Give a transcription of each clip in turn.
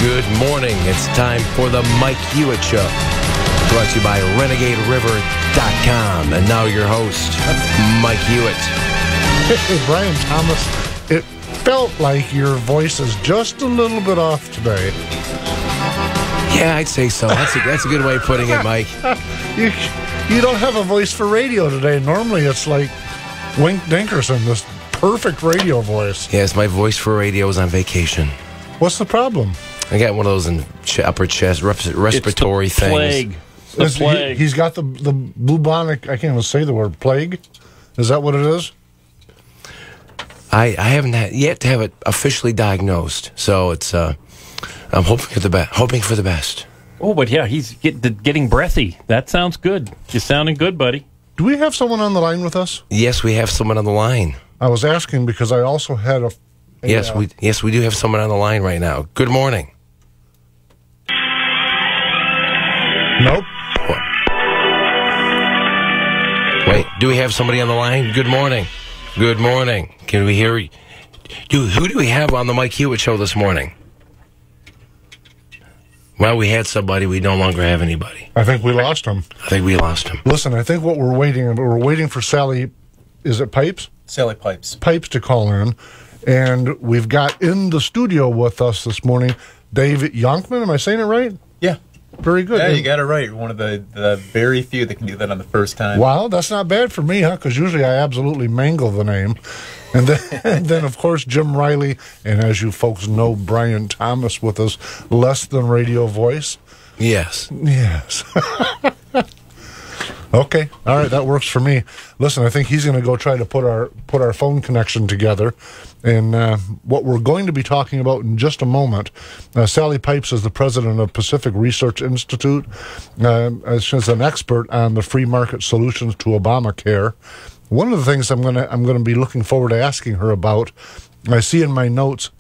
Good morning. It's time for the Mike Hewitt Show. Brought to you by RenegadeRiver.com. And now your host, Mike Hewitt. Hey, Brian Thomas, it felt like your voice is just a little bit off today. Yeah, I'd say so. That's a good way of putting it, Mike. You don't have a voice for radio today. Normally it's like Wink Dinkerson, this perfect radio voice. Yes, my voice for radio is on vacation. What's the problem? I got one of those in upper chest respiratory it's the things. Plague. It's the plague. He's got the bubonic, I can't even say the word, plague? Is that what it is? I haven't yet to have it officially diagnosed, so it's I'm hoping for the best. Oh, but yeah, he's getting breathy. That sounds good. You're sounding good, buddy. Do we have someone on the line with us? Yes, we have someone on the line. I was asking because I also had a yes, we do have someone on the line right now. Good morning. Nope. Wait, do we have somebody on the line? Good morning. Good morning. Can we hear you? Who do we have on the Mike Hewitt Show this morning? Well, we had somebody. We no longer have anybody. I think we lost him. Listen, I think what we're waiting for Sally, is it Pipes? Sally Pipes. Pipes to call in. And we've got in the studio with us this morning Dave Yonkman. Am I saying it right? Yeah. Very good. Yeah, you got it right. One of the very few that can do that on the first time. Wow, that's not bad for me, huh? Because usually I absolutely mangle the name. And then, of course, Jim Riley, and as you folks know, Brian Thomas with us, less than radio voice. Yes. Okay, all right, that works for me. Listen, I think he's going to go try to put our phone connection together. And what we're going to be talking about in just a moment, Sally Pipes is the president of Pacific Research Institute. She's an expert on the free market solutions to Obamacare. One of the things I'm going to be looking forward to asking her about, I see in my notes,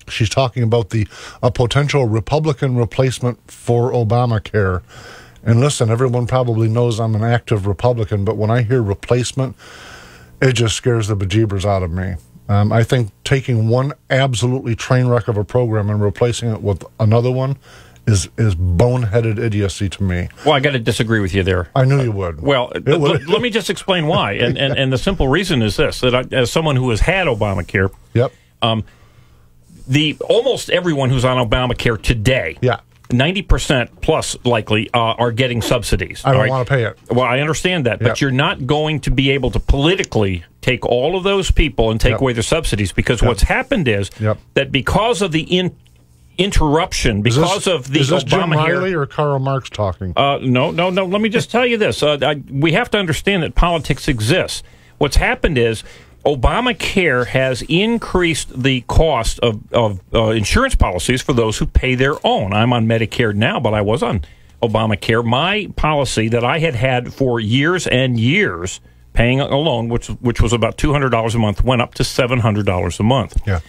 she's talking about a potential Republican replacement for Obamacare. And listen, everyone probably knows I'm an active Republican, but when I hear replacement, it just scares the bejeebers out of me. I think taking one absolutely train wreck of a program and replacing it with another one is boneheaded idiocy to me. Well, I got to disagree with you there. I knew you would. Well, let me just explain why. And the simple reason is this, that as someone who has had Obamacare, yep. Almost everyone who's on Obamacare today, 90% plus likely are getting subsidies. I don't want to pay it. Well, I understand that, but you're not going to be able to politically take all of those people and take away their subsidies, because what's happened is that because of the interruption, because of the Is this Jim Obamacare... Riley or Karl Marx talking? No. Let me just tell you this. We have to understand that politics exists. What's happened is Obamacare has increased the cost of insurance policies for those who pay their own. I'm on Medicare now, but I was on Obamacare. My policy that I had for years and years, paying alone, which was about $200 a month, went up to $700 a month. Yeah.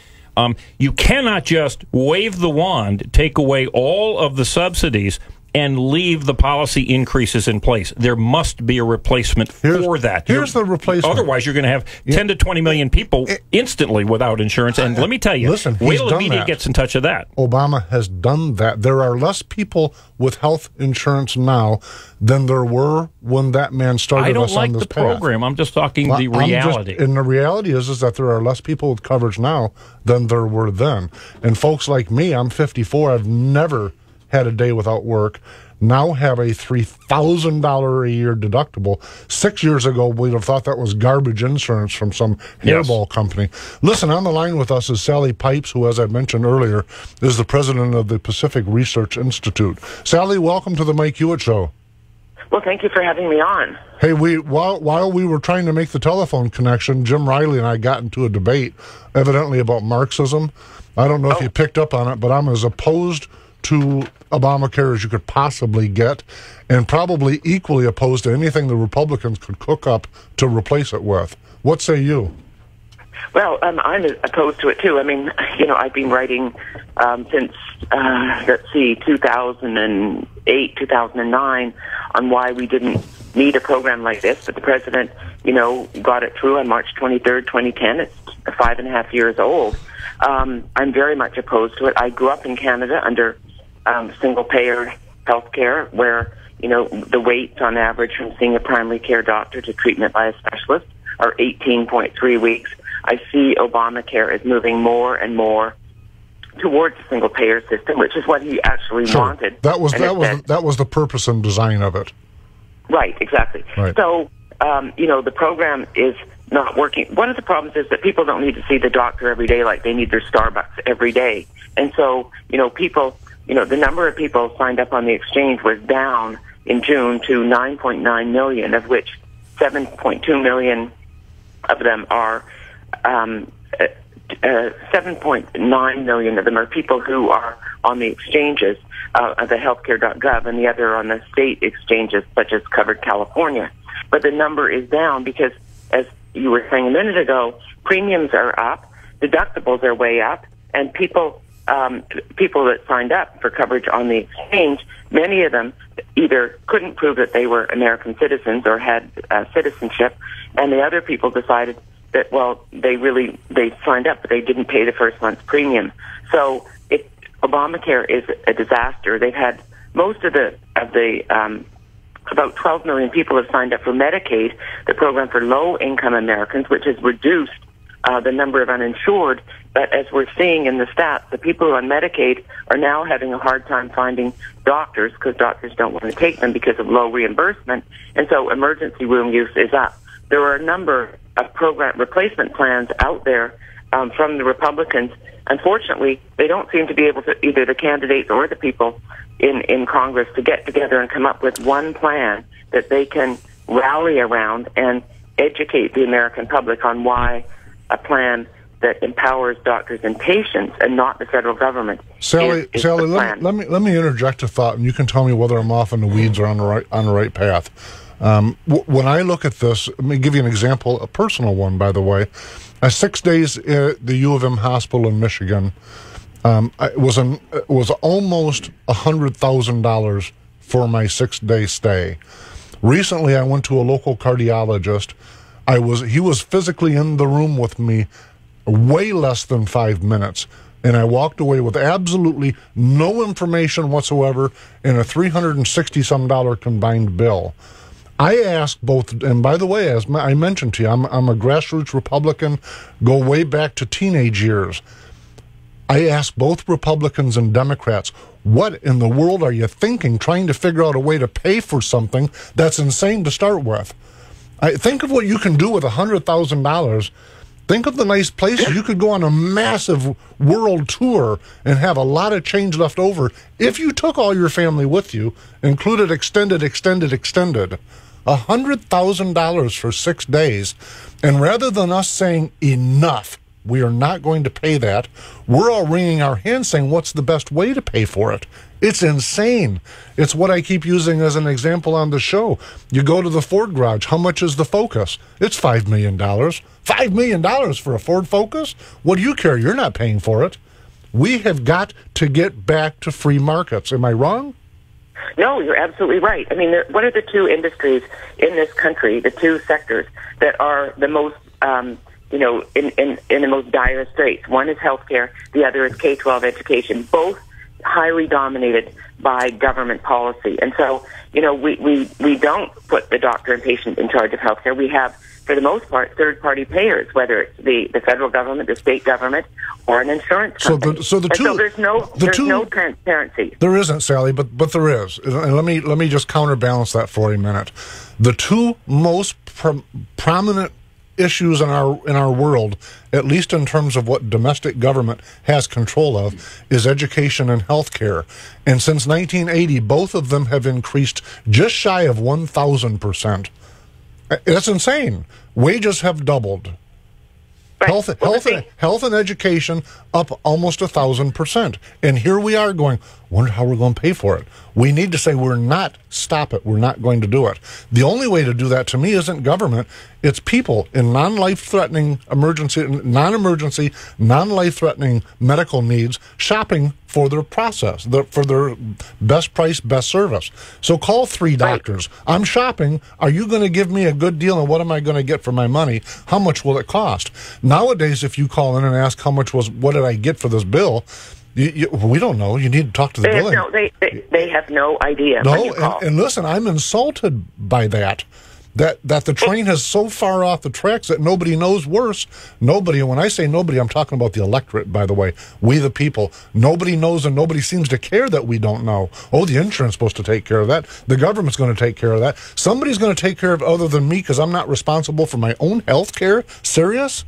You cannot just wave the wand, take away all of the subsidies, and leave the policy increases in place. There must be a replacement for that. Here's the replacement. Otherwise, you're going to have 10 to 20 million people instantly without insurance. And let me tell you, listen, wait till the media gets in touch with that. Obama has done that. There are less people with health insurance now than there were when that man started I don't us like on this the program. path. I'm just talking the reality. And the reality is that there are less people with coverage now than there were then. And folks like me, I'm 54. I've never had a day without work, now have a $3,000 a year deductible. 6 years ago, we'd have thought that was garbage insurance from some hairball company. Listen, on the line with us is Sally Pipes, who, as I mentioned earlier, is the president of the Pacific Research Institute. Sally, welcome to the Mike Hewitt Show. Well, thank you for having me on. Hey, while we were trying to make the telephone connection, Jim Riley and I got into a debate, evidently about Marxism. I don't know if you picked up on it, but I'm as opposed to Obamacare as you could possibly get, and probably equally opposed to anything the Republicans could cook up to replace it with. What say you? Well, I'm opposed to it, too. I mean, I've been writing since, 2008, 2009, on why we didn't need a program like this, but the president, got it through on March 23rd, 2010. It's 5.5 years old. I'm very much opposed to it. I grew up in Canada under single-payer health care where, the waits on average from seeing a primary care doctor to treatment by a specialist are 18.3 weeks. I see Obamacare as moving more and more towards a single-payer system, which is what he actually wanted. That was the purpose and design of it. Right, exactly. Right. So, the program is not working. One of the problems is that people don't need to see the doctor every day like they need their Starbucks every day. And so, people, the number of people signed up on the exchange was down in June to 9.9 million, of which 7.2 million of them are 7.9 million of them are people who are on the exchanges, the healthcare.gov, and the other on the state exchanges, such as Covered California. But the number is down because, as you were saying a minute ago, premiums are up, deductibles are way up, and people that signed up for coverage on the exchange, many of them either couldn't prove that they were American citizens or had citizenship, and the other people decided that, they signed up, but they didn't pay the first month's premium. So Obamacare is a disaster. They've had most of the about 12 million people have signed up for Medicaid, the program for low-income Americans, which has reduced the number of uninsured. But as we're seeing in the stats, the people who are on Medicaid are now having a hard time finding doctors because doctors don't want to take them because of low reimbursement. And so emergency room use is up. There are a number of program replacement plans out there from the Republicans. Unfortunately, they don't seem to be able to, either the candidates or the people in Congress, to get together and come up with one plan that they can rally around and educate the American public on why a plan that empowers doctors and patients and not the federal government. Sally, let me interject a thought, and you can tell me whether I'm off in the weeds or on the right path. When I look at this, let me give you an example, a personal one, by the way. 6 days at the U of M hospital in Michigan, it was almost $100,000 for my 6-day stay. Recently, I went to a local cardiologist. He was physically in the room with me way less than 5 minutes, and I walked away with absolutely no information whatsoever and a $360-some combined bill. I asked both, and by the way, as I mentioned to you, I'm a grassroots Republican, go way back to teenage years. I asked both Republicans and Democrats, what in the world are you thinking, trying to figure out a way to pay for something that's insane to start with? Think of what you can do with $100,000. Think of the nice places. You could go on a massive world tour and have a lot of change left over if you took all your family with you, included extended. $100,000 for 6 days. And rather than us saying, enough, we are not going to pay that, we're all wringing our hands saying, what's the best way to pay for it? It's insane. It's what I keep using as an example on the show. You go to the Ford garage. How much is the Focus? It's $5 million. $5 million for a Ford Focus? What do you care? You're not paying for it. We have got to get back to free markets. Am I wrong? No, you're absolutely right. I mean, what are the two industries in this country, the two sectors that are the most, in the most dire straits? One is healthcare. The other is K-12 education. Both highly dominated by government policy. And so, we don't put the doctor and patient in charge of healthcare. We have, for the most part, third-party payers, whether it's the federal government, the state government, or an insurance company. So there's no transparency. There isn't, Sally, but there is. And let me just counterbalance that for a minute. The two most prominent issues in our world, at least in terms of what domestic government has control of, is education and healthcare. And since 1980, both of them have increased just shy of 1,000%. That's insane. Wages have doubled. Right. Health and education up almost 1,000%. And here we are going, wonder how we're going to pay for it. We need to say stop it. We're not going to do it. The only way to do that, to me, isn't government. It's people in non-life-threatening non-life-threatening medical needs shopping for their process, for their best price, best service. So call 3 doctors. Right. I'm shopping. Are you going to give me a good deal, and what am I going to get for my money? How much will it cost? Nowadays, if you call in and ask what did I get for this bill, we don't know. You need to talk to the billing. They have no idea. No, and listen, I'm insulted by that. That the train is so far off the tracks that nobody knows worse. Nobody, and when I say nobody, I'm talking about the electorate, by the way. We the people. Nobody knows, and nobody seems to care that we don't know. Oh, the insurance is supposed to take care of that. The government's going to take care of that. Somebody's going to take care of it other than me because I'm not responsible for my own health care? Serious?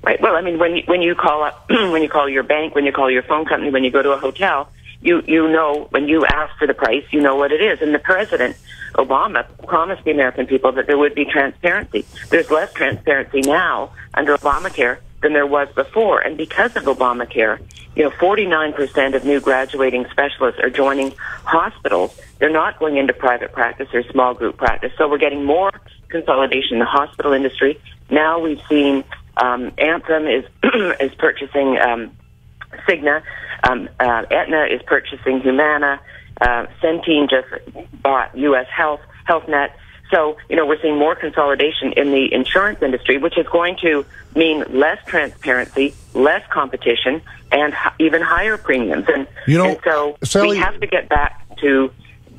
Right. Well, I mean, when you call up, when you call your bank, when you call your phone company, when you go to a hotel, you know, when you ask for the price, you know what it is. And the president, Obama, promised the American people that there would be transparency. There's less transparency now under Obamacare than there was before. And because of Obamacare, 49% of new graduating specialists are joining hospitals. They're not going into private practice or small group practice. So we're getting more consolidation in the hospital industry. Now we've seen Anthem is purchasing Cigna. Aetna is purchasing Humana. Centene just bought U.S. HealthNet. So, we're seeing more consolidation in the insurance industry, which is going to mean less transparency, less competition, and even higher premiums. And so Sally, we have to get back to,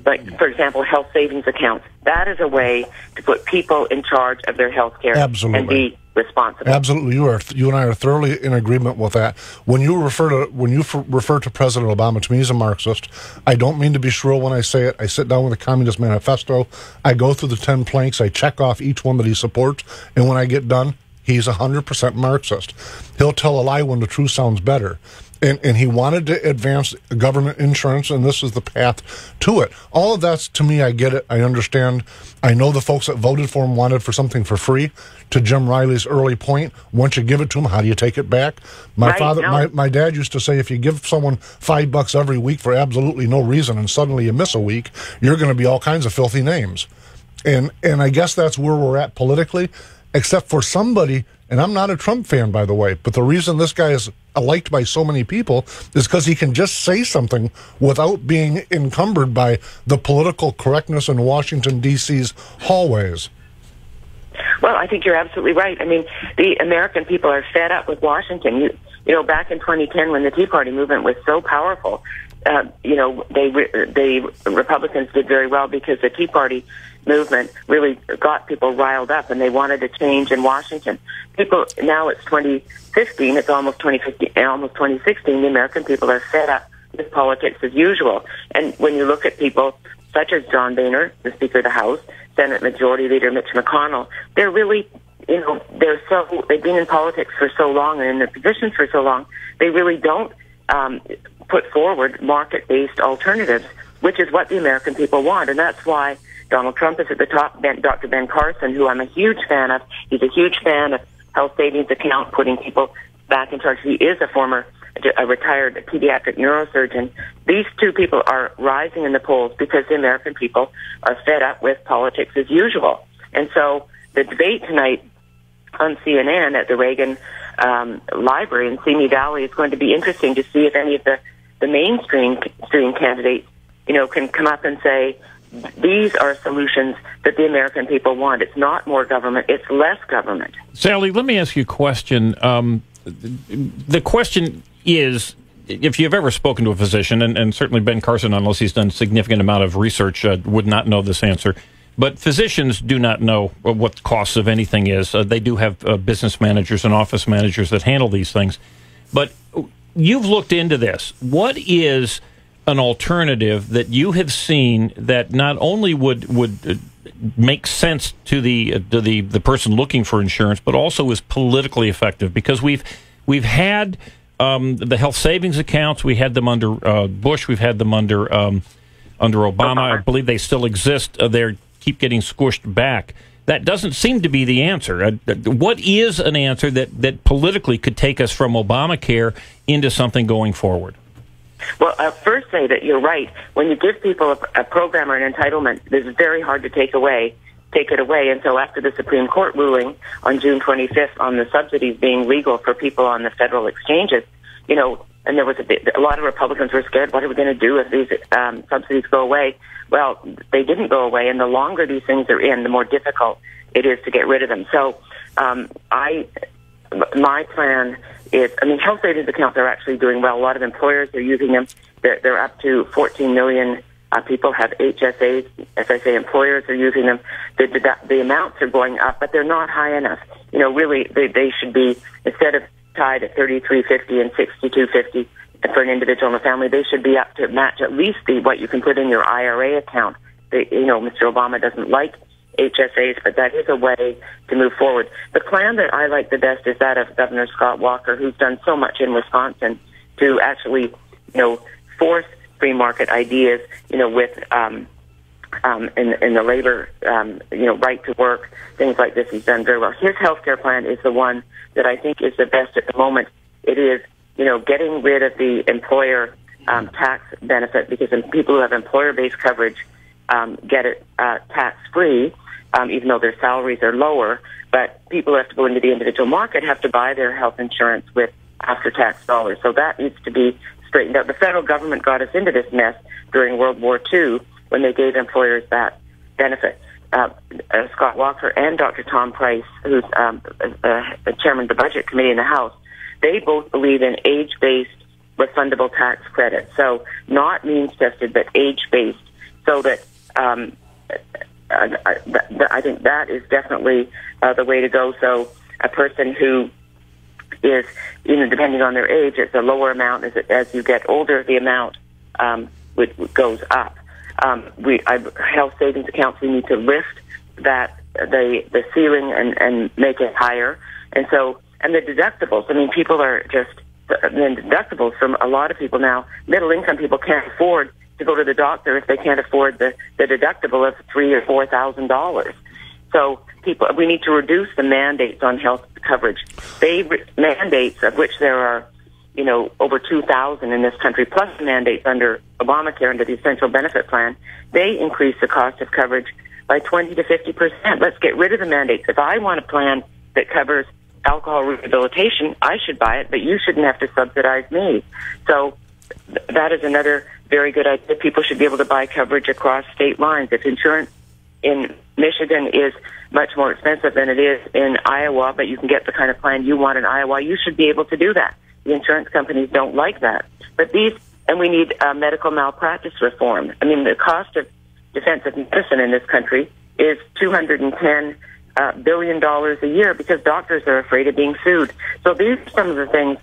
like, for example, health savings accounts. That is a way to put people in charge of their health care and be responsible. Absolutely, you and I are thoroughly in agreement with that. When you refer to President Obama, to me, he's a Marxist. I don't mean to be shrill when I say it. I sit down with the Communist Manifesto. I go through the 10 planks. I check off each one that he supports, and when I get done, he's 100% Marxist. He'll tell a lie when the truth sounds better. And he wanted to advance government insurance, and this is the path to it. All of that's, to me, I get it. I understand. I know the folks that voted for him wanted for something for free. To Jim Riley's early point, once you give it to them, how do you take it back? My dad used to say, if you give someone $5 every week for absolutely no reason, and suddenly you miss a week, you're going to be all kinds of filthy names. And I guess that's where we're at politically, except for somebody. And I'm not a Trump fan, by the way, but the reason this guy is liked by so many people is because he can just say something without being encumbered by the political correctness in Washington, D.C.'s hallways. Well, I think you're absolutely right. I mean, the American people are fed up with Washington. Back in 2010, when the Tea Party movement was so powerful, the Republicans did very well because the Tea Party movement really got people riled up, and they wanted a change in Washington. People, now it's 2015, it's almost 2015, almost 2016, the American people are fed up with politics as usual. And when you look at people such as John Boehner, the Speaker of the House, Senate Majority Leader Mitch McConnell, they're really, they've been in politics for so long and in their positions for so long, they really don't put forward market-based alternatives, which is what the American people want. And that's why Donald Trump is at the top. Dr. Ben Carson, who I'm a huge fan of, he's a huge fan of health savings account, putting people back in charge. He is a retired pediatric neurosurgeon. These two people are rising in the polls because the American people are fed up with politics as usual. And so the debate tonight on CNN at the Reagan Library in Simi Valley is going to be interesting to see if any of the mainstream candidates, can come up and say, these are solutions that the American people want. It's not more government, it's less government. Sally, let me ask you a question. The question is, if you've ever spoken to a physician, and certainly Ben Carson, unless he's done a significant amount of research, would not know this answer, but physicians do not know what the costs of anything is. They do have business managers and office managers that handle these things. But you've looked into this. What is an alternative that you have seen that not only would make sense to the person looking for insurance, but also is politically effective? Because we've had the health savings accounts, we had them under Bush, we've had them under Obama. I believe they still exist. They keep getting squished back. That doesn't seem to be the answer. What is an answer that politically could take us from Obamacare into something going forward? Well, I'll first say that you're right. When you give people a program or an entitlement, it's very hard to take it away. And so after the Supreme Court ruling on June 25th on the subsidies being legal for people on the federal exchanges, and there was a lot of Republicans were scared. What are we going to do if these subsidies go away? Well, they didn't go away, and the longer these things are in, the more difficult it is to get rid of them. So my plan is, health savings accounts are actually doing well. A lot of employers are using them. They're up to 14 million people have HSAs. As I say, employers are using them. The amounts are going up, but they're not high enough. Really, they should be, instead of tied at $33.50 and $62.50 for an individual and a family, they should be up to match at least what you can put in your IRA account. Mr. Obama doesn't like HSAs, but that is a way to move forward. The plan that I like the best is that of Governor Scott Walker, who's done so much in Wisconsin to actually, force free market ideas, with in the labor, right to work, things like this. He's done very well. His healthcare plan is the one that I think is the best at the moment. It is, getting rid of the employer tax benefit, because people who have employer-based coverage get it tax-free, even though their salaries are lower. But people who have to go into the individual market have to buy their health insurance with after-tax dollars. So that needs to be straightened out. The federal government got us into this mess during World War II when they gave employers that benefit. Scott Walker and Dr. Tom Price, who's chairman of the Budget Committee in the House, they both believe in age-based refundable tax credit. So not means-tested, but age-based, so that I think that is definitely the way to go. So a person who is, depending on their age, it's a lower amount. As you get older, the amount goes up. Health savings accounts, we need to lift the ceiling and make it higher. And the deductibles. People are just, the deductibles from a lot of people now, middle income people can't afford to go to the doctor if they can't afford the deductible of $3,000 or $4,000. So we need to reduce the mandates on health coverage. Mandates, of which there are, over 2,000 in this country, plus mandates under Obamacare, under the Essential Benefit Plan, they increase the cost of coverage by 20 to 50%. Let's get rid of the mandates. If I want a plan that covers alcohol rehabilitation, I should buy it, but you shouldn't have to subsidize me. So that is another very good idea. People should be able to buy coverage across state lines. If insurance in Michigan is much more expensive than it is in Iowa, but you can get the kind of plan you want in Iowa, you should be able to do that. The insurance companies don't like that. But we need medical malpractice reform. The cost of defensive medicine in this country is $210 billion a year because doctors are afraid of being sued. So these are some of the things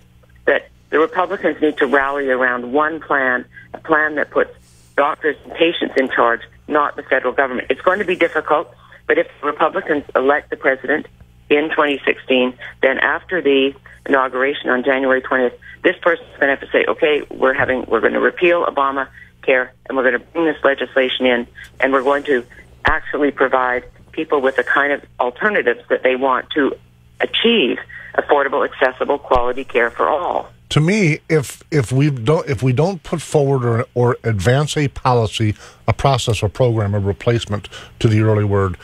that the Republicans need to rally around. One plan, a plan that puts doctors and patients in charge, not the federal government. It's going to be difficult, but if the Republicans elect the president in 2016, then after the inauguration on January 20th, this person's going to have to say, okay, we're going to repeal Obamacare, and we're going to bring this legislation in, and we're going to actually provide people with the kind of alternatives that they want to achieve affordable, accessible, quality care for all. To me, if we don't put forward or advance a policy, a process, a program, a replacement, to the early word,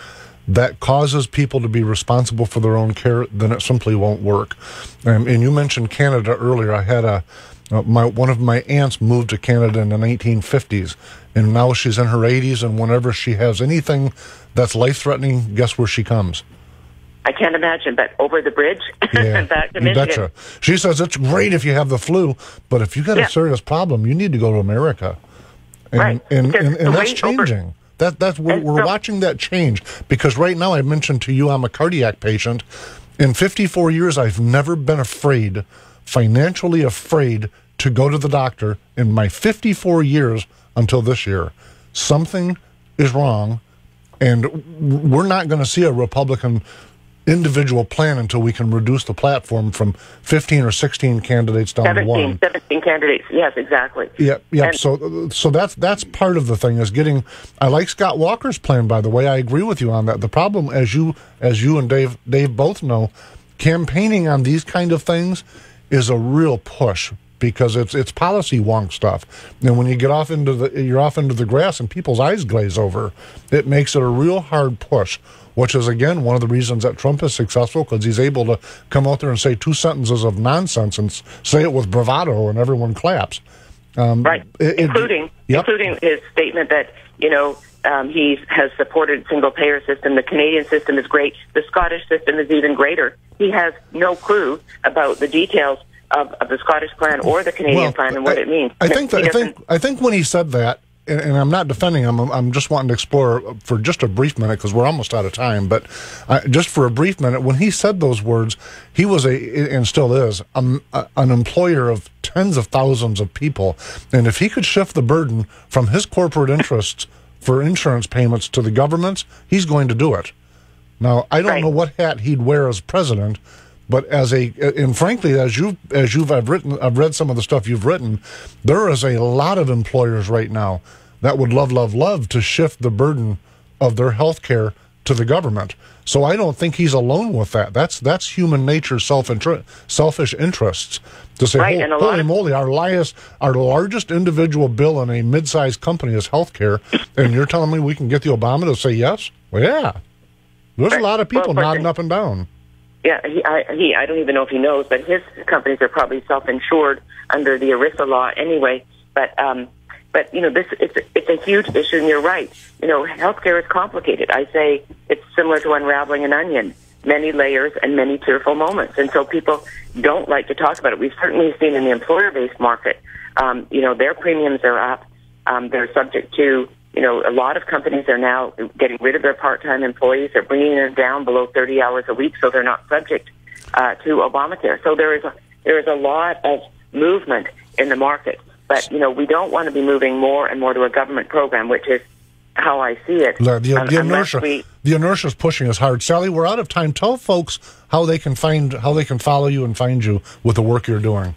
that causes people to be responsible for their own care, then it simply won't work. And you mentioned Canada earlier. I had one of my aunts moved to Canada in the 1950s, and now she's in her 80s, and whenever she has anything that's life-threatening, guess where she comes? I can't imagine, but over the bridge and back to Michigan. Betcha. She says it's great if you have the flu, but if you got a serious problem, you need to go to America. And, right. And that's changing. We're watching that change, because right now, I mentioned to you I'm a cardiac patient. In 54 years, I've never been financially afraid to go to the doctor in my 54 years until this year. Something is wrong, and we're not going to see a Republican individual plan until we can reduce the platform from 15 or 16 candidates down to one. 17 candidates, yes, exactly. Yeah. So that's part of the thing, is getting. I like Scott Walker's plan, by the way. I agree with you on that. The problem, as you and Dave both know, campaigning on these kind of things is a real push, because it's policy wonk stuff. And when you get you're off into the grass and people's eyes glaze over, it makes it a real hard push. which is, again, one of the reasons that Trump is successful, because he's able to come out there and say 2 sentences of nonsense and say it with bravado, and everyone claps. Right, including his statement that, he has supported single-payer system. The Canadian system is great. The Scottish system is even greater. He has no clue about the details of the Scottish plan or the Canadian plan and what it means. I think when he said that, and I'm not defending him, I'm just wanting to explore for just a brief minute, because we're almost out of time, but just for a brief minute, when he said those words, he was and still is, an employer of tens of thousands of people, and if he could shift the burden from his corporate interests for insurance payments to the governments, he's going to do it. Now, I don't know what hat he'd wear as president, but and frankly, I've read some of the stuff you've written, there is a lot of employers right now that would love to shift the burden of their health care to the government. So I don't think he's alone with that. That's human nature, selfish interests. To say, holy moly, our largest individual bill in a mid-sized company is health care, and you're telling me we can get the Obama to say yes? Well, yeah. There's a lot of people nodding up and down. Yeah, I don't even know if he knows, but his companies are probably self-insured under the ERISA law anyway. But it's a huge issue, and you're right. Healthcare is complicated. I say it's similar to unraveling an onion, many layers and many tearful moments, and so people don't like to talk about it. We've certainly seen in the employer-based market, their premiums are up. They're subject to. A lot of companies are now getting rid of their part-time employees. They're bringing them down below 30 hours a week, so they're not subject to Obamacare. So there is a lot of movement in the market. But, we don't want to be moving more and more to a government program, which is how I see it. The inertia is pushing us hard. Sally, we're out of time. Tell folks how they can follow you and find you with the work you're doing.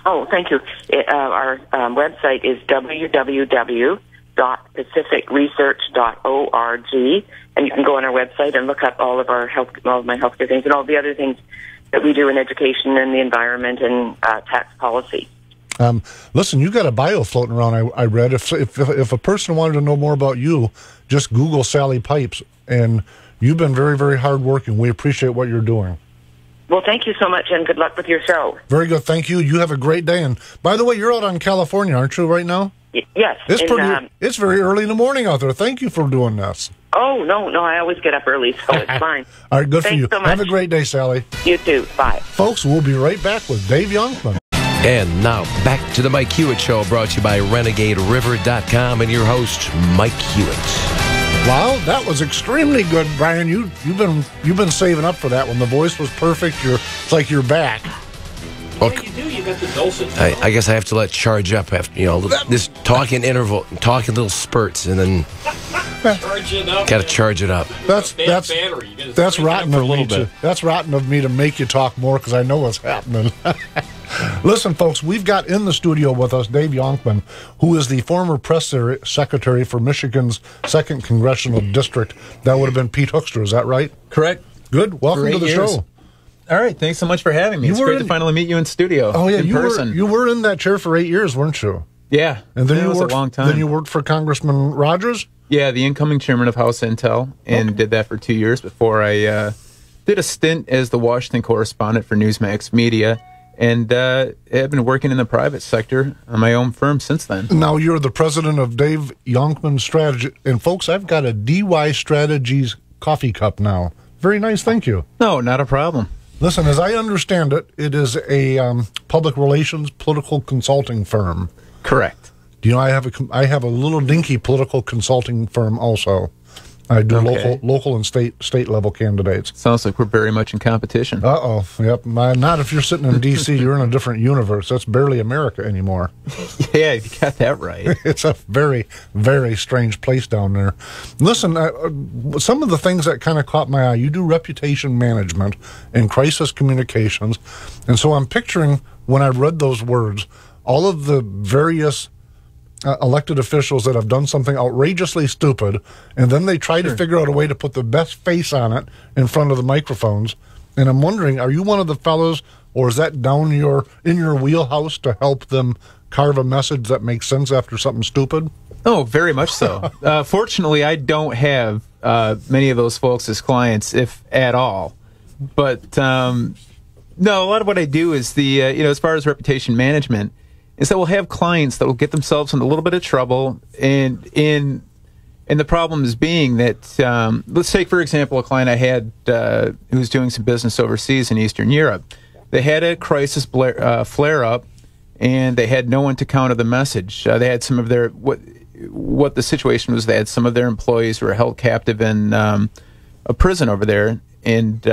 Oh, thank you. Our website is www.pacificresearch.org, and you can go on our website and look up all of my healthcare things and all the other things that we do in education and the environment and tax policy. Listen, you got a bio floating around. I read. If a person wanted to know more about you, just Google Sally Pipes, and you've been very, very hardworking. We appreciate what you're doing. Well, thank you so much, and good luck with your show. Very good. Thank you. You have a great day. And by the way, you're out on California, aren't you, right now? Yes. It's very early in the morning out there. Thank you for doing this. Oh, no, I always get up early, so it's fine. All right, good Thanks for you. So much. Have a great day, Sally. You too. Bye. Folks, we'll be right back with Dave Youngman. And now, back to the Mike Hewitt Show, brought to you by RenegadeRiver.com and your host, Mike Hewitt. Wow, that was extremely good, Brian. You've been saving up for that one. The voice was perfect. It's like you're back. Well, you do. You got the dulcet. I guess I have to let charge up after this talking interval, talking little spurts, and then charge it up. Got to charge it up. That's rotten of me to. That's rotten of me to make you talk more because I know what's happening. Listen, folks, we've got in the studio with us Dave Youngman, who is the former press secretary for Michigan's 2nd Congressional District. That would have been Pete Hoekstra, is that right? Correct. Good. Welcome to the show. All right, thanks so much for having me. It's great to finally meet you in studio. Oh, yeah, in person. You were in that chair for 8 years, weren't you? Yeah, and then it was a long time. Then you worked for Congressman Rogers? Yeah, the incoming chairman of House Intel, and did that for 2 years before I did a stint as the Washington correspondent for Newsmax Media, and have been working in the private sector on my own firm since then. Now you're the president of Dave Youngman Strategy, and folks, I've got a DY Strategies coffee cup now. Very nice, thank you. No, not a problem. Listen, as I understand it, it is a public relations political consulting firm. Correct. Do you know I have a little dinky political consulting firm also. I do local and state level candidates. Sounds like we're very much in competition. Yep. Not if you're sitting in D.C. You're in a different universe. That's barely America anymore. Yeah, you got that right. It's a very, very strange place down there. Listen, some of the things that kind of caught my eye. You do reputation management and crisis communications, and so I'm picturing when I read those words, all of the various elected officials that have done something outrageously stupid, and then they try to figure out a way to put the best face on it in front of the microphones. And I'm wondering, are you one of the fellows, or is that in your wheelhouse to help them carve a message that makes sense after something stupid? Oh, very much so. Fortunately, I don't have many of those folks as clients, if at all. But no, a lot of what I do is as far as reputation management, is that we'll have clients that will get themselves in a little bit of trouble, and the problem is being that let's take, for example, a client I had who was doing some business overseas in Eastern Europe. They had a crisis flare up, and they had no one to counter the message. They had some of their what the situation was. They had some of their employees who were held captive in a prison over there, and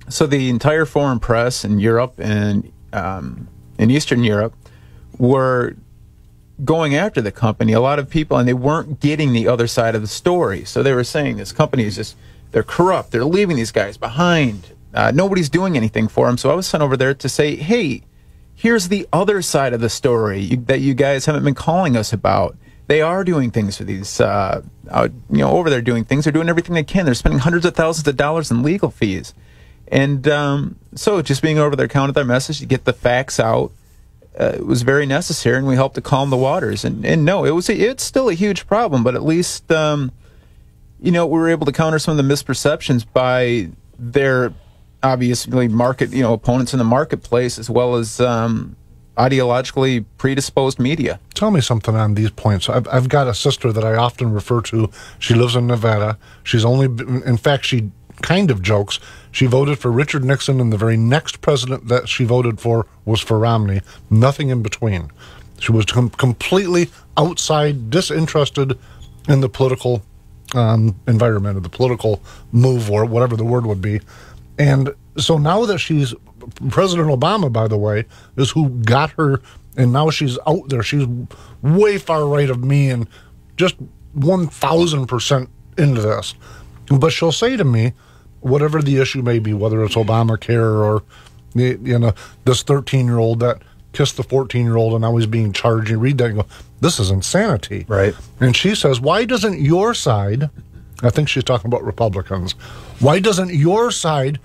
so the entire foreign press in Europe and in Eastern Europe were going after the company. A lot of people, and they weren't getting the other side of the story. So they were saying this company is they're corrupt. They're leaving these guys behind. Nobody's doing anything for them. So I was sent over there to say, hey, here's the other side of the story that you guys haven't been calling us about. They are doing things for these, over there doing things. They're doing everything they can. They're spending hundreds of thousands of dollars in legal fees. And so just being over there, counted their message to get the facts out. It was very necessary, and we helped to calm the waters. And no, it's still a huge problem, but at least we were able to counter some of the misperceptions by their obviously opponents in the marketplace, as well as ideologically predisposed media. Tell me something on these points. I've got a sister that I often refer to. She lives in Nevada. In fact, she kind of jokes. She voted for Richard Nixon, and the very next president that she voted for was for Romney. Nothing in between. She was completely outside, disinterested in the political environment, or the political move, or whatever the word would be. And so now that she's President Obama, by the way, is who got her, and now she's out there. She's way far right of me, and just 1,000% into this. But she'll say to me, whatever the issue may be, whether it's Obamacare or this 13-year-old that kissed the 14-year-old and now he's being charged, you read that and go, this is insanity. Right. And she says, why doesn't your side, I think she's talking about Republicans, why doesn't your side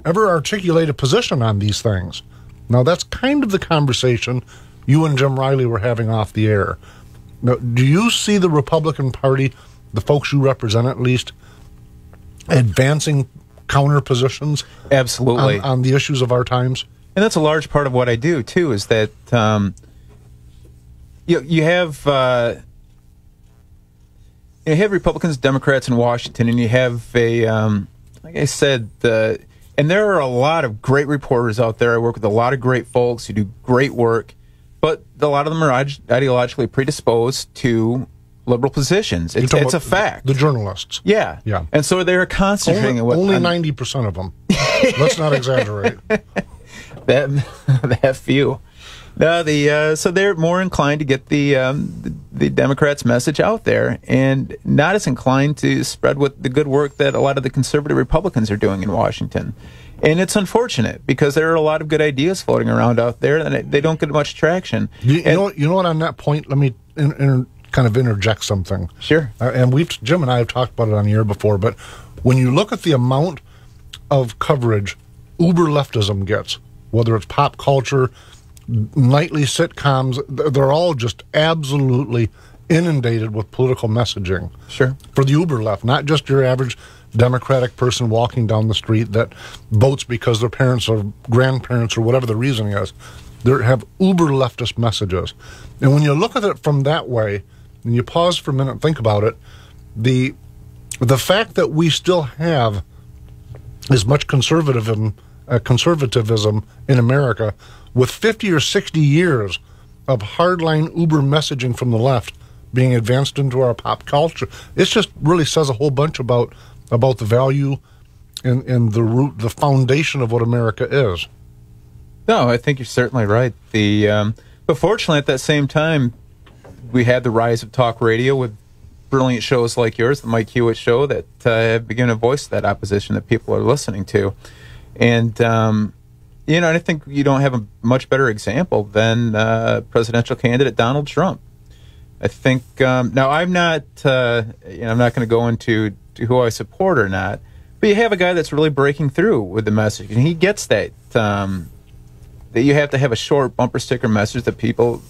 ever articulate a position on these things? Now, that's kind of the conversation you and Jim Riley were having off the air. Now, do you see the Republican Party, the folks you represent at least, advancing counter positions? Absolutely. On the issues of our times? And that's a large part of what I do, too, is that you have Republicans, Democrats in Washington, and you have like I said, and there are a lot of great reporters out there. I work with a lot of great folks who do great work, but a lot of them are ideologically predisposed to liberal positions. It's a fact. The journalists. Yeah. Yeah. And so they're concentrating on only 90% of them. Let's not exaggerate. that few. No, so they're more inclined to get the Democrats' message out there, and not as inclined to spread what the good work that a lot of the conservative Republicans are doing in Washington. And it's unfortunate, because there are a lot of good ideas floating around out there, and they don't get much traction. You know what? On that point, let me kind of interject something. Sure. And Jim and I have talked about it on the air before, but when you look at the amount of coverage uber leftism gets, whether it's pop culture, nightly sitcoms, they're all just absolutely inundated with political messaging. Sure. For the uber left, not just your average Democratic person walking down the street that votes because their parents or grandparents or whatever the reasoning is. They have uber leftist messages. And when you look at it from that way, and you pause for a minute and think about it, the fact that we still have as much conservatism in America, with 50 or 60 years of hardline uber messaging from the left being advanced into our pop culture, it just really says a whole bunch about the value and the foundation of what America is. No, I think you're certainly right. But fortunately, at that same time, we had the rise of talk radio with brilliant shows like yours, the Mike Hewitt Show, that have begun to voice that opposition that people are listening to. And, and I think you don't have a much better example than presidential candidate Donald Trump. I think, now I'm not going to go into who I support or not, but you have a guy that's really breaking through with the message, and he gets that you have to have a short bumper sticker message that people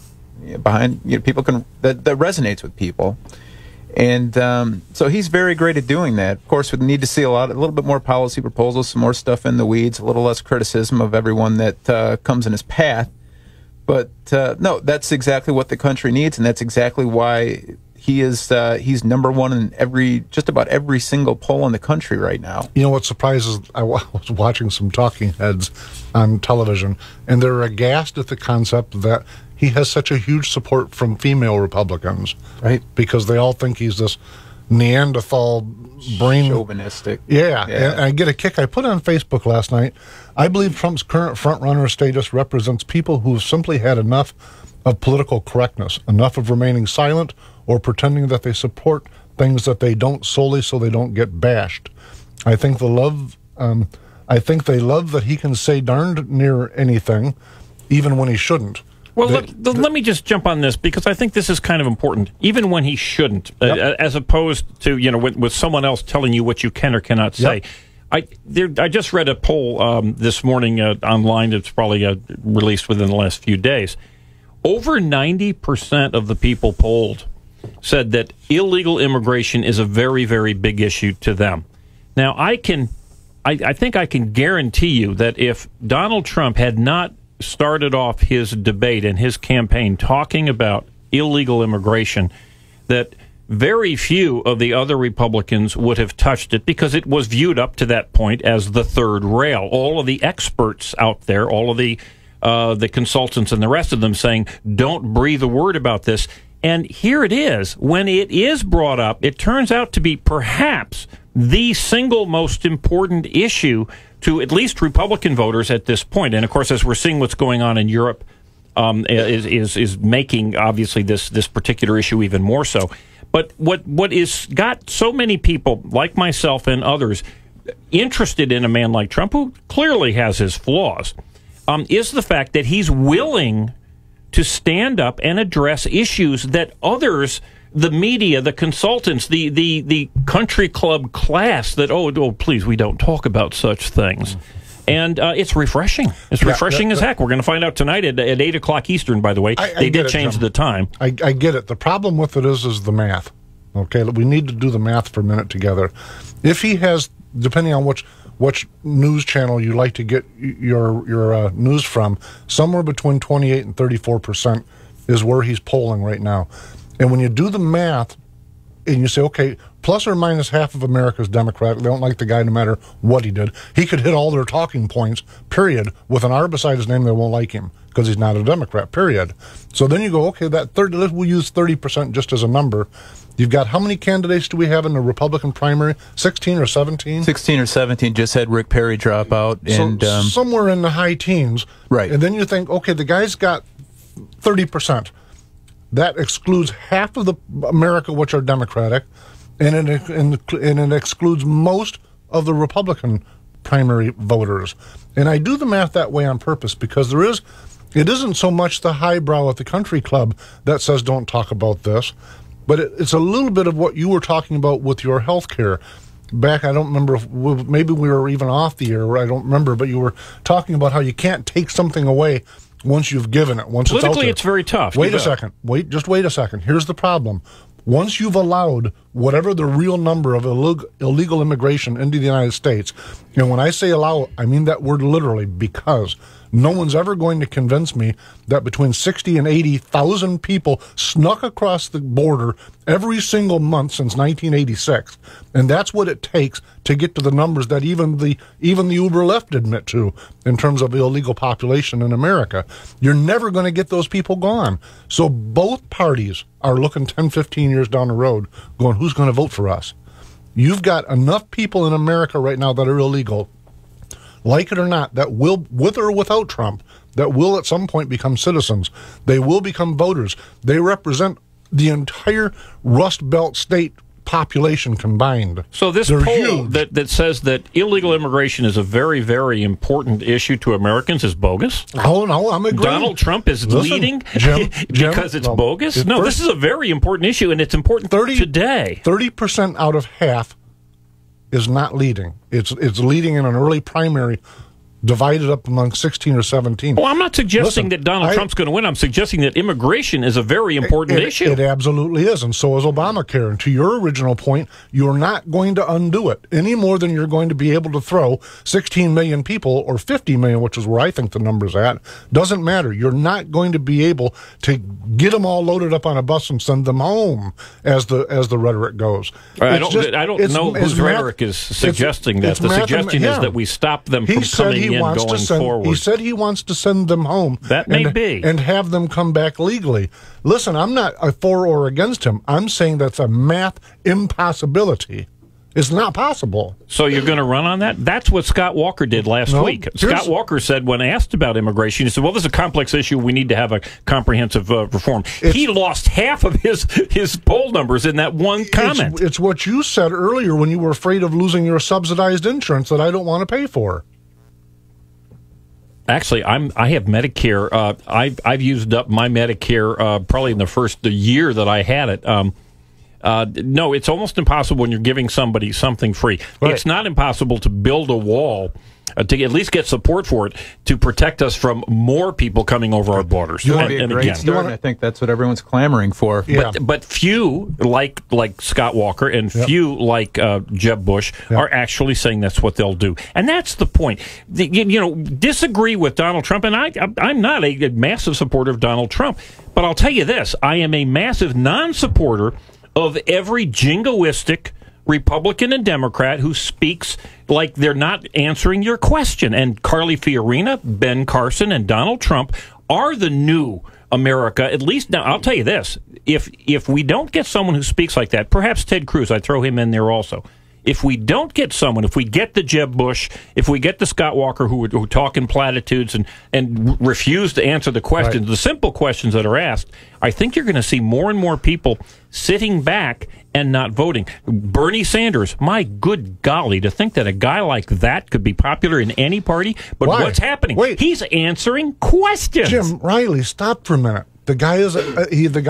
people can that resonates with people. And so he's very great at doing that. Of course, we need to see a little bit more policy proposals, some more stuff in the weeds, a little less criticism of everyone that comes in his path. But no, that's exactly what the country needs, and that's exactly why he's number one in just about every single poll in the country right now. You know what surprises? I was watching some talking heads on television, and they're aghast at the concept that he has such a huge support from female Republicans, right? Because they all think he's this Neanderthal brain chauvinistic. Yeah. And I get a kick. I put on Facebook last night, I believe Trump's current front-runner status represents people who have simply had enough of political correctness, enough of remaining silent or pretending that they support things that they don't solely so they don't get bashed. I think they love that he can say darned near anything, even when he shouldn't. Well, let me just jump on this, because I think this is kind of important. Even when he shouldn't, Yep. As opposed to, with someone else telling you what you can or cannot say. Yep. I just read a poll this morning online. It's probably released within the last few days. Over 90% of the people polled said that illegal immigration is a very, very big issue to them. Now, I think I can guarantee you that if Donald Trump had not started off his debate and his campaign talking about illegal immigration, that very few of the other Republicans would have touched it, because it was viewed up to that point as the third rail. All of the experts out there, all of the consultants and the rest of them saying, don't breathe a word about this. And here it is. When it is brought up, it turns out to be perhaps the single most important issue to at least Republican voters at this point. And of course, as we're seeing what's going on in Europe, is making obviously this particular issue even more so. But what is got so many people like myself and others interested in a man like Trump, who clearly has his flaws, is the fact that he's willing to stand up and address issues that others, the media, the consultants, the country club class, that, oh, please, we don't talk about such things. And it's refreshing. It's refreshing as heck. We're going to find out tonight at 8 o'clock Eastern, by the way. They did change the time. I get it. The problem with it is the math. Okay, we need to do the math for a minute together. If he has, depending on which news channel you like to get your news from, somewhere between 28 and 34% is where he's polling right now. And when you do the math and you say, okay, plus or minus half of America's Democratic, they don't like the guy no matter what he did. He could hit all their talking points, period. With an R beside his name, they won't like him because he's not a Democrat, period. So then you go, okay, we'll use 30% just as a number. You've got, how many candidates do we have in the Republican primary? 16 or 17? 16 or 17, just had Rick Perry drop out. And so somewhere in the high teens. Right. And then you think, okay, the guy's got 30%. That excludes half of America, which are Democratic, and it excludes most of the Republican primary voters. And I do the math that way on purpose, because it isn't so much the highbrow at the country club that says don't talk about this, but it's a little bit of what you were talking about with your health care. Back, I don't remember, maybe we were even off the air, I don't remember, but you were talking about how you can't take something away once you've given it. Once politically, it's out there. it's very tough. Wait a second. Just wait a second. Here's the problem. Once you've allowed whatever the real number of illegal immigration into the United States, and when I say allow, I mean that word literally, because no one's ever going to convince me that between 60 and 80,000 people snuck across the border every single month since 1986. And that's what it takes to get to the numbers that even the Uber left admit to in terms of illegal population in America. You're never going to get those people gone. So both parties are looking 10, 15 years down the road going, who's going to vote for us? You've got enough people in America right now that are illegal, like it or not, that will, with or without Trump, that will at some point become citizens. They will become voters. They represent the entire Rust Belt state population combined. So this poll that says that illegal immigration is a very, very important issue to Americans is bogus? Oh, no, I'm agreeing. Donald Trump is leading because it's bogus? No, this is a very important issue, and it's important today. 30% out of half is not leading. It's leading in an early primary divided up among 16 or 17. Well, I'm not suggesting that Donald Trump's going to win. I'm suggesting that immigration is a very important issue. It absolutely is, and so is Obamacare. And to your original point, you're not going to undo it any more than you're going to be able to throw 16 million people or 50 million, which is where I think the number's at. Doesn't matter. You're not going to be able to get them all loaded up on a bus and send them home, as the rhetoric goes. I don't know whose rhetoric is suggesting that. The suggestion is that we stop them from coming in going forward. He said he wants to send them home. That may be. And have them come back legally. Listen, I'm not for or against him. I'm saying that's a math impossibility. It's not possible. So you're going to run on that? That's what Scott Walker did last week. Scott Walker said, when asked about immigration, he said, well, this is a complex issue. We need to have a comprehensive reform. He lost half of his poll numbers in that one comment. It's what you said earlier when you were afraid of losing your subsidized insurance that I don't want to pay for. Actually, I have Medicare. I've used up my Medicare probably in the first year that I had it. No, it's almost impossible when you're giving somebody something free. Right. It's not impossible to build a wall, to at least get support for it, to protect us from more people coming over our borders. That would be a great start, and I think that's what everyone's clamoring for. Yeah. But few, like Scott Walker, and few, like Jeb Bush, are actually saying that's what they'll do. And that's the point. Disagree with Donald Trump, and I'm not a massive supporter of Donald Trump, but I'll tell you this, I am a massive non-supporter of every jingoistic Republican and Democrat who speaks like they're not answering your question. And Carly Fiorina, Ben Carson, and Donald Trump are the new America. At least now, I'll tell you this: if we don't get someone who speaks like that, perhaps Ted Cruz, I'd throw him in there also. If we don't get someone, if we get the Jeb Bush, if we get the Scott Walker who talk in platitudes and refuse to answer the questions, the simple questions that are asked, I think you're going to see more and more people sitting back and not voting. Bernie Sanders, my good golly, to think that a guy like that could be popular in any party. But what's happening? He's answering questions. Jim Riley, stop for a minute. The guy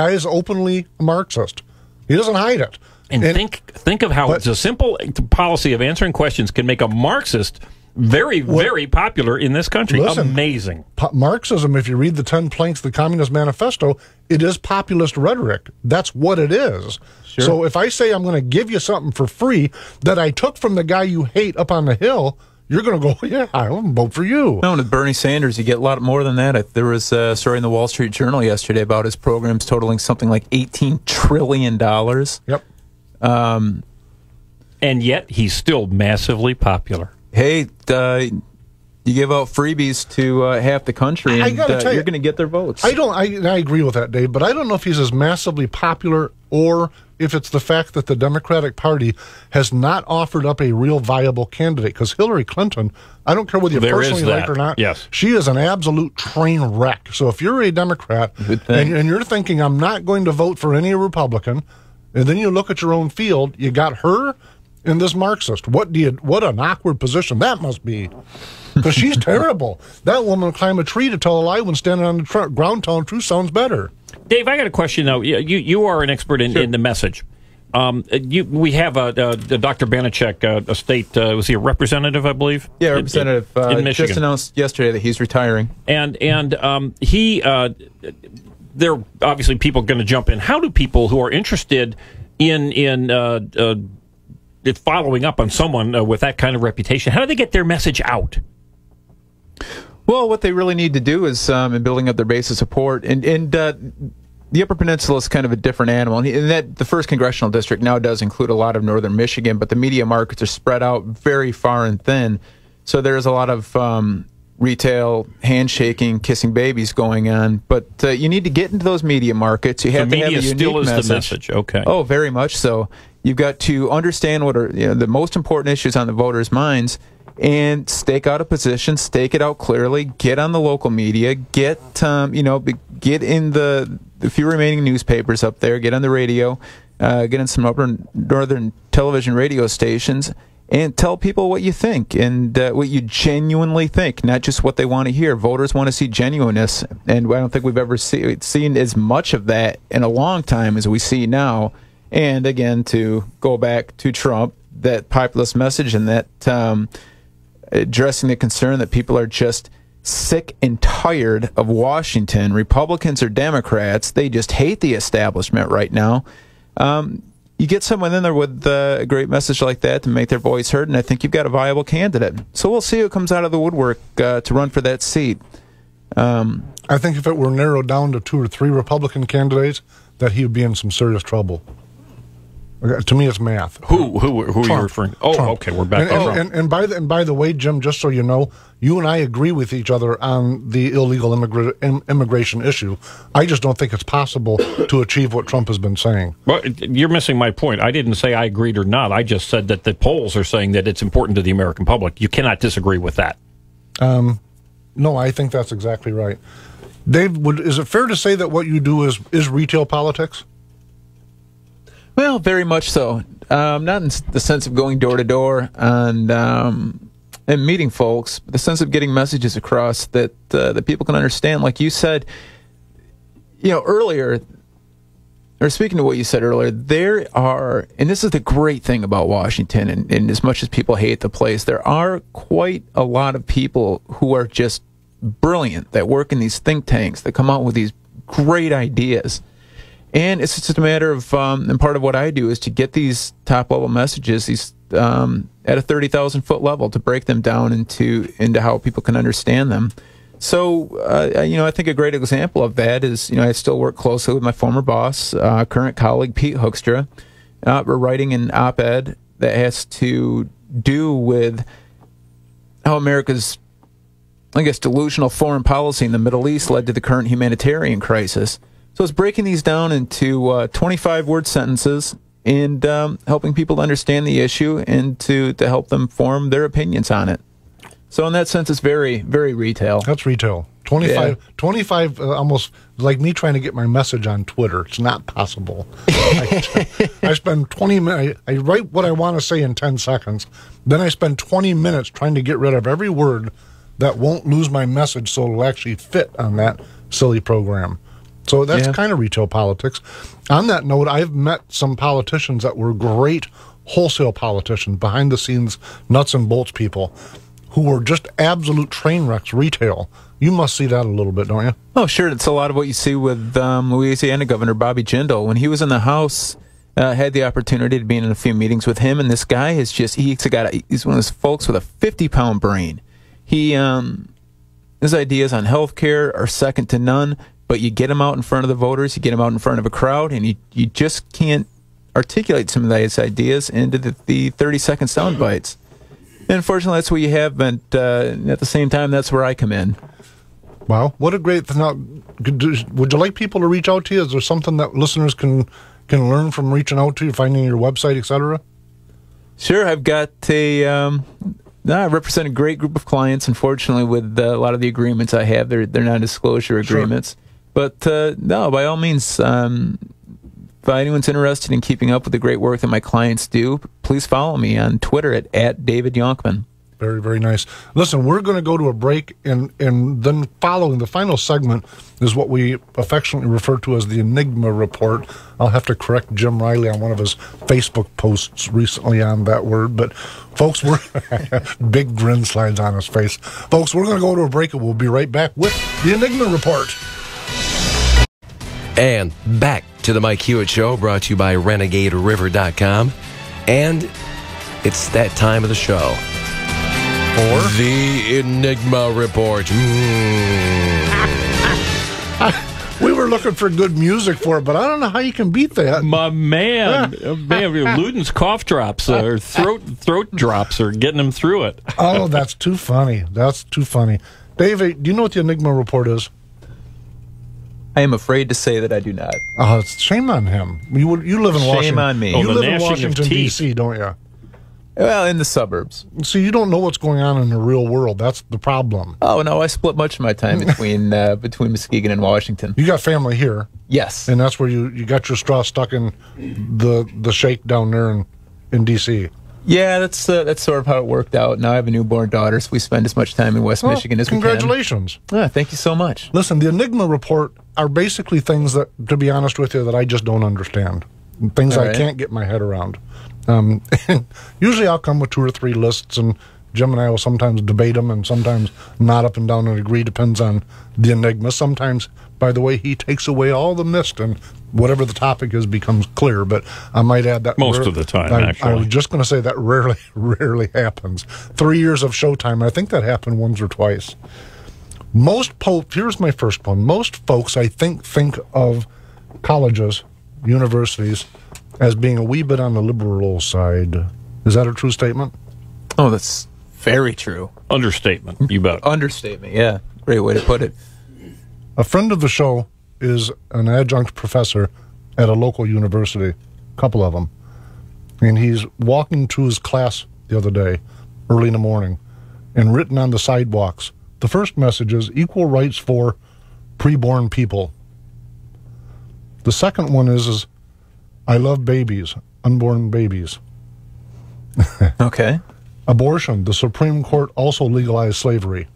is openly a Marxist. He doesn't hide it. And think of how the simple policy of answering questions can make a Marxist very, very popular in this country. Listen, amazing. Marxism, if you read the 10 planks of the Communist Manifesto, it is populist rhetoric. That's what it is. Sure. So if I say I'm going to give you something for free that I took from the guy you hate up on the Hill, you're going to go, yeah, I'll vote for you. No, with Bernie Sanders, you get a lot more than that. There was a story in the Wall Street Journal yesterday about his programs totaling something like $18 trillion. Yep. And yet he's still massively popular. Hey, you give out freebies to half the country, and you're going to get their votes. I agree with that, Dave, but I don't know if he's as massively popular or if it's the fact that the Democratic Party has not offered up a real viable candidate. Because Hillary Clinton, I don't care whether you personally like her or not, she is an absolute train wreck. So if you're a Democrat and you're thinking, I'm not going to vote for any Republican, and then you look at your own field, you got her and this Marxist. What an awkward position that must be. Because she's terrible. That woman will climb a tree to tell a lie when standing on the ground telling truth sounds better. Dave, I got a question, though. You are an expert in the message. We have Dr. Banachek, a state, was he a representative, I believe? Yeah, representative. In Michigan. Just announced yesterday that he's retiring. And he... there are obviously people going to jump in. How do people who are interested in following up on someone with that kind of reputation, how do they get their message out? Well, what they really need to do is in building up their base of support. And the Upper Peninsula is kind of a different animal. And that the 1st Congressional District now does include a lot of northern Michigan, but the media markets are spread out very far and thin. So there's a lot of retail handshaking, kissing babies going on, but you need to get into those media markets. You have to have a unique still is message. The message. Okay. Oh, very much so. You've got to understand what are the most important issues on the voters' minds, and stake out a position, stake it out clearly. Get on the local media. Get get in the few remaining newspapers up there. Get on the radio. Get in some upper northern television radio stations. And tell people what you think and what you genuinely think, not just what they want to hear. Voters want to see genuineness, and I don't think we've ever seen as much of that in a long time as we see now. And again, to go back to Trump, that populist message and that addressing the concern that people are just sick and tired of Washington. Republicans or Democrats, they just hate the establishment right now. You get someone in there with a great message like that to make their voice heard, and I think you've got a viable candidate. So we'll see who comes out of the woodwork to run for that seat. I think if it were narrowed down to 2 or 3 Republican candidates, that he would be in some serious trouble. To me, it's math. Who are you referring? Oh, Trump. okay, we're back. And by the way, Jim, just so you know, you and I agree with each other on the illegal immigration issue. I just don't think it's possible to achieve what Trump has been saying. Well, you're missing my point. I didn't say I agreed or not. I just said that the polls are saying that it's important to the American public. You cannot disagree with that. No, I think that's exactly right. Dave, is it fair to say that what you do is retail politics? Well, very much so. Not in the sense of going door to door and meeting folks, but the sense of getting messages across that that people can understand. Like you said, earlier, or speaking to what you said earlier, there are, and this is the great thing about Washington, and as much as people hate the place, there are quite a lot of people who are just brilliant, that work in these think tanks, that come out with these great ideas. And it's just a matter of, and part of what I do is to get these top-level messages, these at a 30,000-foot level, to break them down into how people can understand them. So, I think a great example of that is, I still work closely with my former boss, current colleague Pete Hoekstra. We're writing an op-ed that has to do with how America's, delusional foreign policy in the Middle East led to the current humanitarian crisis. So it's breaking these down into 25-word sentences and helping people understand the issue and to help them form their opinions on it. So in that sense, it's very, very retail. That's retail. 25, almost like me trying to get my message on Twitter. It's not possible. I spend 20 minutes. I write what I want to say in 10 seconds. Then I spend 20 minutes trying to get rid of every word that won't lose my message so it'll actually fit on that silly program. So that's kind of retail politics. On that note, I've met some politicians that were great wholesale politicians, behind-the-scenes nuts and bolts people, who were just absolute train wrecks retail. You must see that a little bit, don't you? Oh, sure. It's a lot of what you see with Louisiana Governor Bobby Jindal. When he was in the House, had the opportunity to be in a few meetings with him, and this guy is just, he's one of those folks with a 50-pound brain. His ideas on health care are second to none. But you get them out in front of the voters, you get them out in front of a crowd, and you just can't articulate some of those ideas into the 30-second sound bites. And unfortunately, that's what you have, but at the same time, that's where I come in. Wow, what a great thing. Now, would you like people to reach out to you? Is there something that listeners can learn from reaching out to you, finding your website, etc.? Sure, I've got I represent a great group of clients. Unfortunately, with a lot of the agreements I have, they're non-disclosure agreements. Sure. But no, by all means, if anyone's interested in keeping up with the great work that my clients do, please follow me on Twitter at David Yonkman. Very, very nice. Listen, we're going to go to a break, and then following the final segment is what we affectionately refer to as the Enigma Report. I'll have to correct Jim Riley on one of his Facebook posts recently on that word. But, folks, we're big grin slides on his face. Folks, we're going to go to a break, and we'll be right back with the Enigma Report. And back to the Mike Hewitt Show, brought to you by RenegadeRiver.com. And it's that time of the show for the Enigma Report. We were looking for good music for it, but I don't know how you can beat that. My man, Luden's cough drops or throat drops are getting him through it. Oh, that's too funny. That's too funny. Dave, do you know what the Enigma Report is? I am afraid to say that I do not. Oh, shame on him. You live in Washington. Shame on me. You live in Washington, D.C., don't you? Well, in the suburbs. So you don't know what's going on in the real world. That's the problem. Oh, no, I split much of my time between Muskegon and Washington. You got family here. Yes. And that's where you got your straw stuck in the shake down there in D.C. Yeah, that's sort of how it worked out. Now I have a newborn daughter, so we spend as much time in West Michigan as we can. Congratulations. Thank you so much. Listen, the Enigma Report are basically things that, to be honest with you, that I just don't understand. Things I can't get my head around. And usually I'll come with 2 or 3 lists and Jim and I will sometimes debate them and sometimes nod up and down and agree, depends on the enigma. Sometimes, by the way, he takes away all the mist and whatever the topic is becomes clear. But I might add that most of the time, actually. I was just going to say that rarely happens. 3 years of Showtime, I think that happened once or twice. Here's my first one. Most folks, I think of colleges, universities, as being a wee bit on the liberal side. Is that a true statement? Oh, that's very true. Understatement, you bet. Understatement, yeah. Great way to put it. A friend of the show is an adjunct professor at a local university, a couple of them. And he's walking to his class the other day, early in the morning, and written on the sidewalks, the first message is equal rights for preborn people. The second one is I love babies, unborn babies. Okay. Abortion. The Supreme Court also legalized slavery.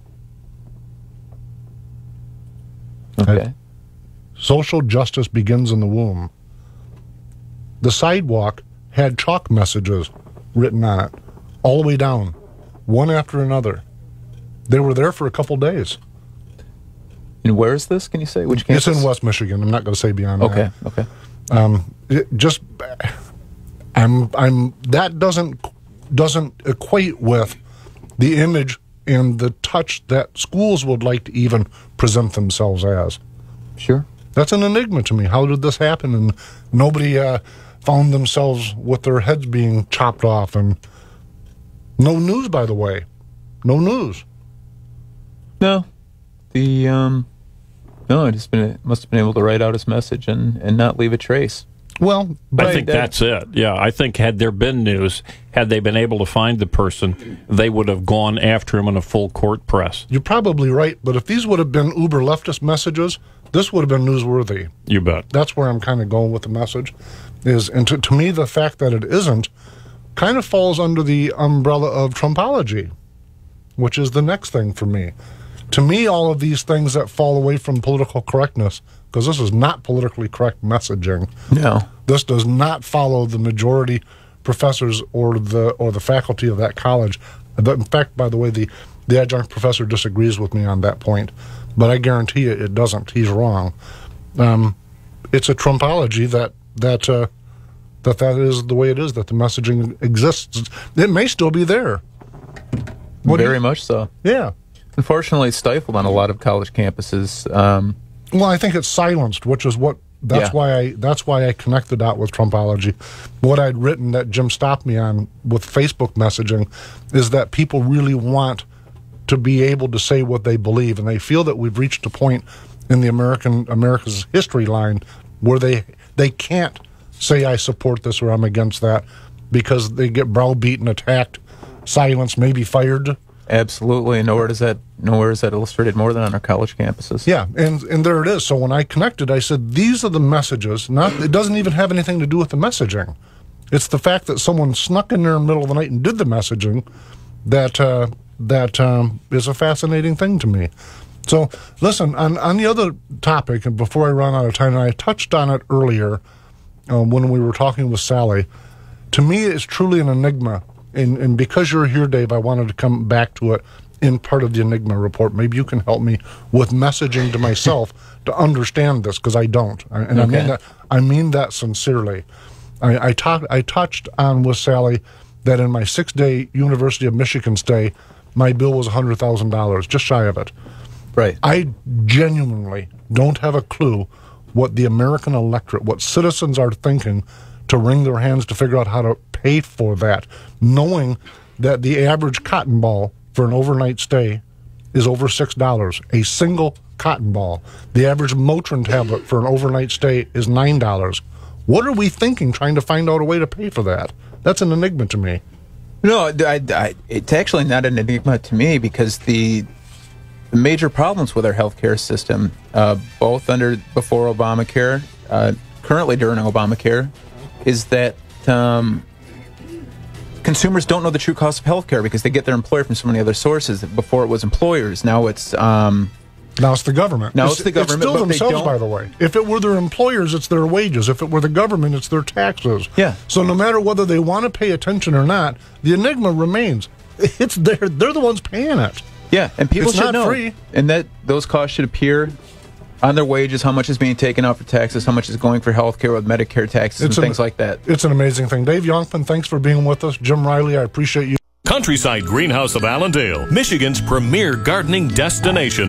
Okay. Social justice begins in the womb. The sidewalk had chalk messages written on it, all the way down, one after another. They were there for a couple days. And where is this? Can you say which campus? It's in West Michigan. I'm not going to say beyond that. Okay. That doesn't equate with the image and the touch that schools would like to even present themselves as. Sure. That's an enigma to me. How did this happen? And nobody found themselves with their heads being chopped off. And no news, by the way. No news. No. It must have been able to write out his message and not leave a trace. Well, I think that's it. Yeah, I think had there been news, had they been able to find the person, they would have gone after him in a full court press. You're probably right, but if these would have been uber leftist messages, this would have been newsworthy. You bet. That's where I'm kind of going with the message. And to me, the fact that it isn't kind of falls under the umbrella of Trumpology, which is the next thing for me. To me, all of these things that fall away from political correctness, because this is not politically correct messaging. No. This does not follow the majority professors or the faculty of that college. In fact, by the way, the adjunct professor disagrees with me on that point, but I guarantee you it doesn't. He's wrong. It's a Trumpology that is the way it is, that the messaging exists. It may still be there. Very much so. Yeah. Unfortunately, it's stifled on a lot of college campuses. Well, I think it's silenced, which is that's why I connected that with Trumpology. What I'd written that Jim stopped me on with Facebook messaging is that people really want to be able to say what they believe, and they feel that we've reached a point in the America's history line where they can't say I support this or I'm against that because they get browbeaten, attacked, silenced, maybe fired. Absolutely. Nowhere is that illustrated more than on our college campuses. Yeah, and there it is. So when I connected, I said, these are the messages. It doesn't even have anything to do with the messaging. It's the fact that someone snuck in there in the middle of the night and did the messaging that is a fascinating thing to me. So, listen, on the other topic, and before I run out of time, and I touched on it earlier when we were talking with Sally, to me it's truly an enigma. And because you're here, Dave, I wanted to come back to it in part of the Enigma report. Maybe you can help me with messaging to myself to understand this, because I don't. I mean that sincerely. I touched on with Sally that in my 6-day University of Michigan stay, my bill was $100,000, just shy of it. Right. I genuinely don't have a clue what the American electorate, what citizens are thinking to wring their hands to figure out how to pay for that, knowing that the average cotton ball for an overnight stay is over $6, a single cotton ball. The average Motrin tablet for an overnight stay is $9. What are we thinking trying to find out a way to pay for that? That's an enigma to me. No, it's actually not an enigma to me, because the major problems with our healthcare system, both before Obamacare, currently during Obamacare, is that consumers don't know the true cost of healthcare because they get their employer from so many other sources. Before it was employers, now it's the government. Now it's the government. It's still but themselves, by the way. If it were their employers, it's their wages. If it were the government, it's their taxes. Yeah. So no matter whether they want to pay attention or not, the enigma remains. they're the ones paying it. Yeah, and people It's should not know. free. And that those costs should appear on their wages, how much is being taken out for taxes, how much is going for health care with Medicare taxes and things like that. It's an amazing thing. Dave Yonkman, thanks for being with us. Jim Riley, I appreciate you. Countryside Greenhouse of Allendale, Michigan's premier gardening destination.